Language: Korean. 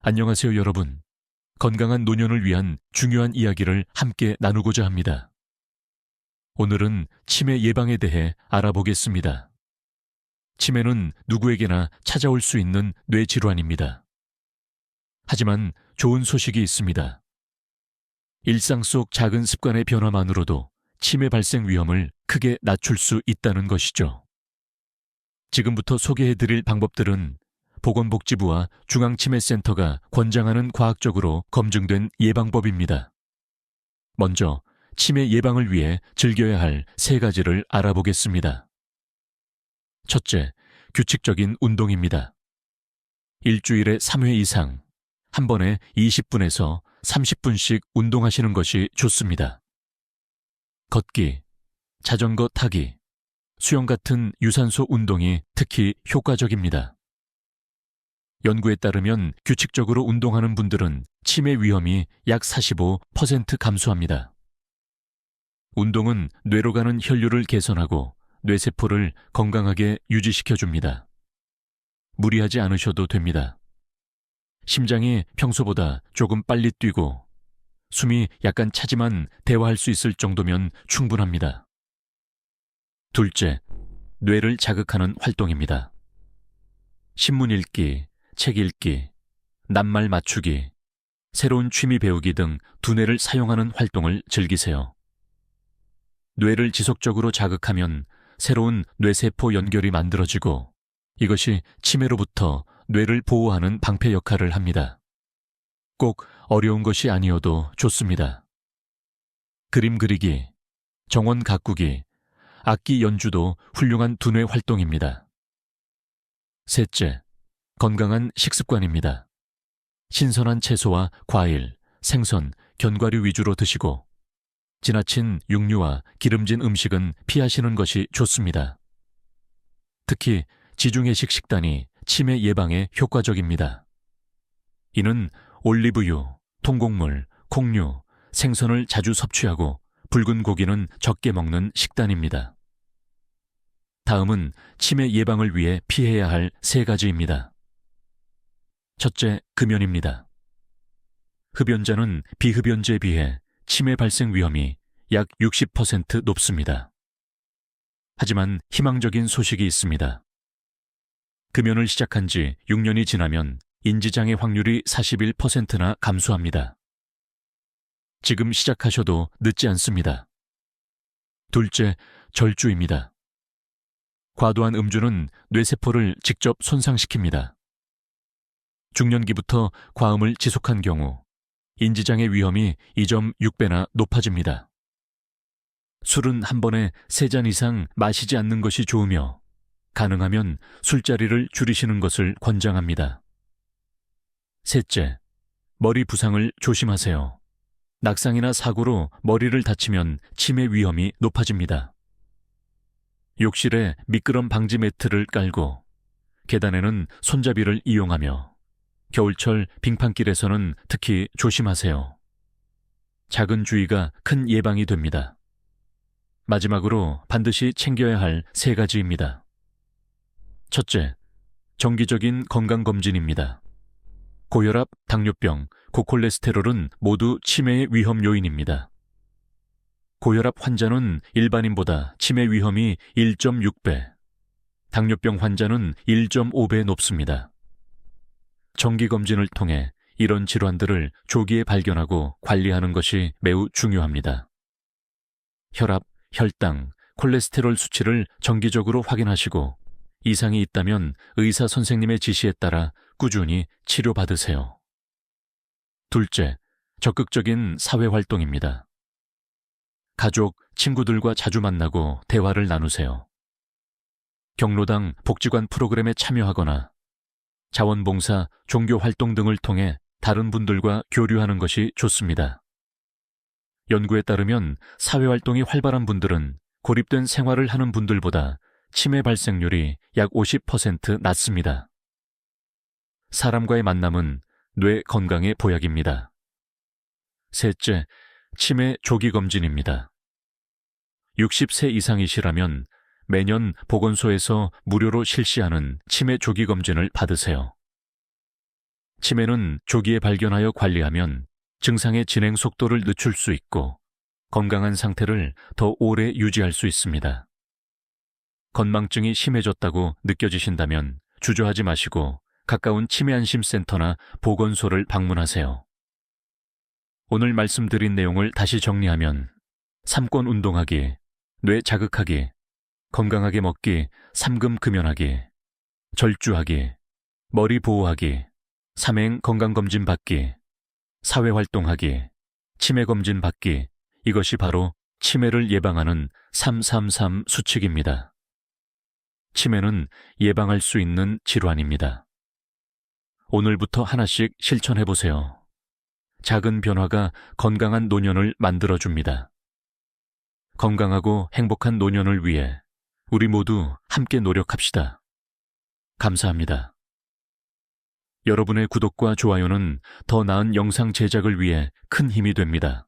안녕하세요, 여러분. 건강한 노년을 위한 중요한 이야기를 함께 나누고자 합니다. 오늘은 치매 예방에 대해 알아보겠습니다. 치매는 누구에게나 찾아올 수 있는 뇌질환입니다. 하지만 좋은 소식이 있습니다. 일상 속 작은 습관의 변화만으로도 치매 발생 위험을 크게 낮출 수 있다는 것이죠. 지금부터 소개해드릴 방법들은 보건복지부와 중앙치매센터가 권장하는 과학적으로 검증된 예방법입니다. 먼저 치매 예방을 위해 즐겨야 할 3가지를 알아보겠습니다. 첫째, 규칙적인 운동입니다. 일주일에 3회 이상, 한 번에 20분에서 30분씩 운동하시는 것이 좋습니다. 걷기, 자전거 타기, 수영 같은 유산소 운동이 특히 효과적입니다. 연구에 따르면 규칙적으로 운동하는 분들은 치매 위험이 약 45% 감소합니다. 운동은 뇌로 가는 혈류를 개선하고 뇌세포를 건강하게 유지시켜줍니다. 무리하지 않으셔도 됩니다. 심장이 평소보다 조금 빨리 뛰고 숨이 약간 차지만 대화할 수 있을 정도면 충분합니다. 둘째, 뇌를 자극하는 활동입니다. 신문 읽기, 책 읽기, 낱말 맞추기, 새로운 취미 배우기 등 두뇌를 사용하는 활동을 즐기세요. 뇌를 지속적으로 자극하면 새로운 뇌세포 연결이 만들어지고 이것이 치매로부터 뇌를 보호하는 방패 역할을 합니다. 꼭 어려운 것이 아니어도 좋습니다. 그림 그리기, 정원 가꾸기, 악기 연주도 훌륭한 두뇌 활동입니다. 셋째, 건강한 식습관입니다. 신선한 채소와 과일, 생선, 견과류 위주로 드시고 지나친 육류와 기름진 음식은 피하시는 것이 좋습니다. 특히 지중해식 식단이 치매 예방에 효과적입니다. 이는 올리브유, 통곡물, 콩류, 생선을 자주 섭취하고 붉은 고기는 적게 먹는 식단입니다. 다음은 치매 예방을 위해 피해야 할 3가지입니다. 첫째, 금연입니다. 흡연자는 비흡연자에 비해 치매 발생 위험이 약 60% 높습니다. 하지만 희망적인 소식이 있습니다. 금연을 시작한 지 6년이 지나면 인지장애 확률이 41%나 감소합니다. 지금 시작하셔도 늦지 않습니다. 둘째, 절주입니다. 과도한 음주는 뇌세포를 직접 손상시킵니다. 중년기부터 과음을 지속한 경우 인지장애 위험이 2.6배나 높아집니다. 술은 한 번에 3잔 이상 마시지 않는 것이 좋으며 가능하면 술자리를 줄이시는 것을 권장합니다. 셋째, 머리 부상을 조심하세요. 낙상이나 사고로 머리를 다치면 치매 위험이 높아집니다. 욕실에 미끄럼 방지 매트를 깔고 계단에는 손잡이를 이용하며 겨울철 빙판길에서는 특히 조심하세요. 작은 주의가 큰 예방이 됩니다. 마지막으로 반드시 챙겨야 할 3가지입니다. 첫째, 정기적인 건강검진입니다. 고혈압, 당뇨병, 고콜레스테롤은 모두 치매의 위험 요인입니다. 고혈압 환자는 일반인보다 치매 위험이 1.6배, 당뇨병 환자는 1.5배 높습니다. 정기검진을 통해 이런 질환들을 조기에 발견하고 관리하는 것이 매우 중요합니다. 혈압, 혈당, 콜레스테롤 수치를 정기적으로 확인하시고 이상이 있다면 의사 선생님의 지시에 따라 꾸준히 치료받으세요. 둘째, 적극적인 사회활동입니다. 가족, 친구들과 자주 만나고 대화를 나누세요. 경로당, 복지관 프로그램에 참여하거나 자원봉사, 종교활동 등을 통해 다른 분들과 교류하는 것이 좋습니다. 연구에 따르면 사회활동이 활발한 분들은 고립된 생활을 하는 분들보다 치매 발생률이 약 50% 낮습니다. 사람과의 만남은 뇌 건강의 보약입니다. 셋째, 치매 조기검진입니다. 60세 이상이시라면 매년 보건소에서 무료로 실시하는 치매 조기검진을 받으세요. 치매는 조기에 발견하여 관리하면 증상의 진행 속도를 늦출 수 있고 건강한 상태를 더 오래 유지할 수 있습니다. 건망증이 심해졌다고 느껴지신다면 주저하지 마시고 가까운 치매안심센터나 보건소를 방문하세요. 오늘 말씀드린 내용을 다시 정리하면 삼권 운동하기, 뇌 자극하기, 건강하게 먹기, 삼금금연하기, 절주하기, 머리 보호하기, 삼행 건강검진 받기, 사회활동하기, 치매검진 받기, 이것이 바로 치매를 예방하는 333 수칙입니다. 치매는 예방할 수 있는 질환입니다. 오늘부터 하나씩 실천해보세요. 작은 변화가 건강한 노년을 만들어줍니다. 건강하고 행복한 노년을 위해 우리 모두 함께 노력합시다. 감사합니다. 여러분의 구독과 좋아요는 더 나은 영상 제작을 위해 큰 힘이 됩니다.